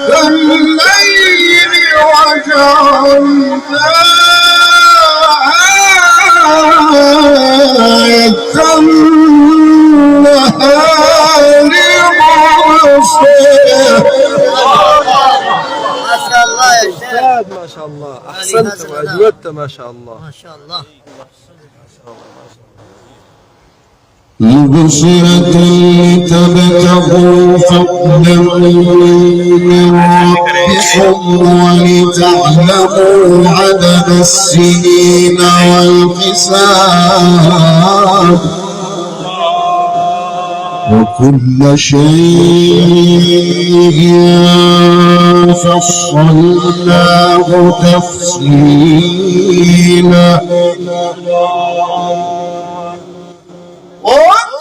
كالليل وجعلنا كالنهار مبصرا. ما شاء الله يا شيخ، ما شاء الله، أحسنت وأجودت ما شاء الله. ما شاء الله. مبصرة لتبتغوا فضلا من ربكم ولتعلموا عدد السنين والحساب وكل شيء فصلناه تفصيلا وكل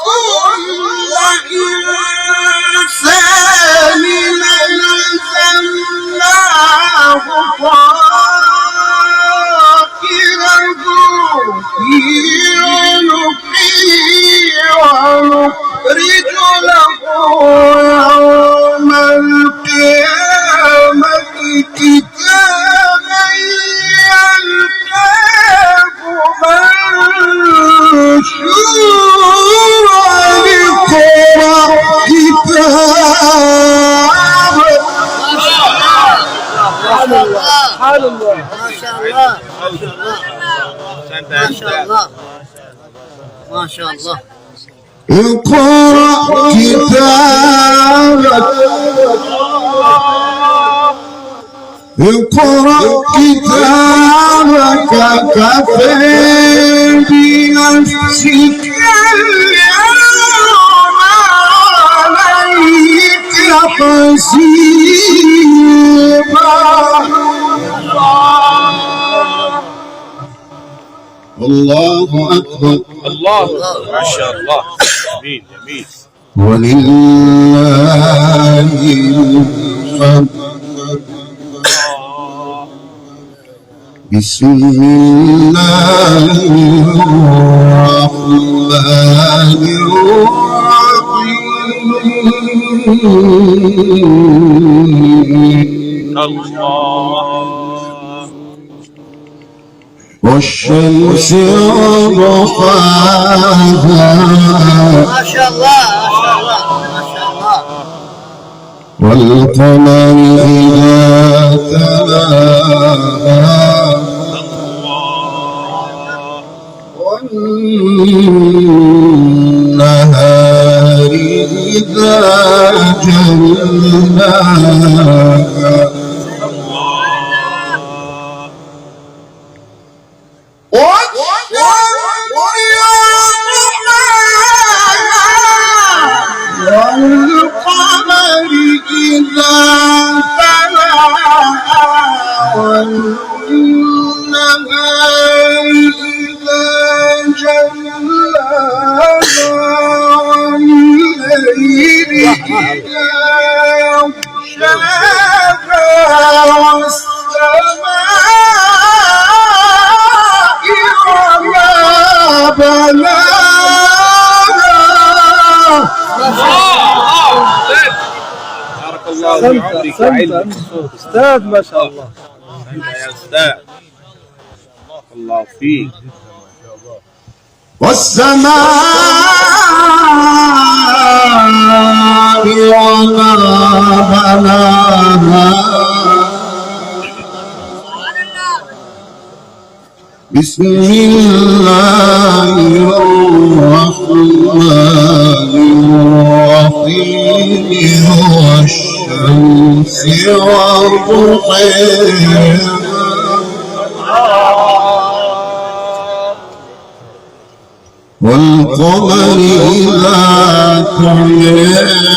إنسان ألزمناه طائره في عنقه ونخرج له يوم القيامة كتابا يلقاه منشورا اقرأ كتابك. سبحان الله. ما شاء الله، ما شاء الله، ما شاء الله. اقرأ كتابك، اقرأ كتابك كفى بنفسك اليوم عليك حسيبا. الله أكبر. الله ما شاء الله. جميل جميل. ولله الحمد. بسم الله الرحمن الرحيم. والشمس وضحاها. ما شاء الله، ما شاء الله، ما شاء الله. والقمر إذا تلاها والنهار إذا جلاها والقمر إذا تلاها والنهار إذا جلاها والليل إذا يغشاها والسماء وما بناها. بارك الله في عمرك وعلمك. أستاذ ما شاء الله. يا أستاذ بارك الله فيك. والسماء وما بناها. بسم الله الرحمن الرحيم. والشمس وضحاها والقمر إذا تلاها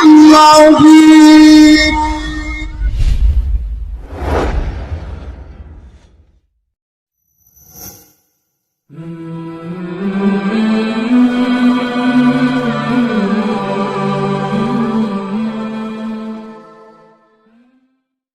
العظيم.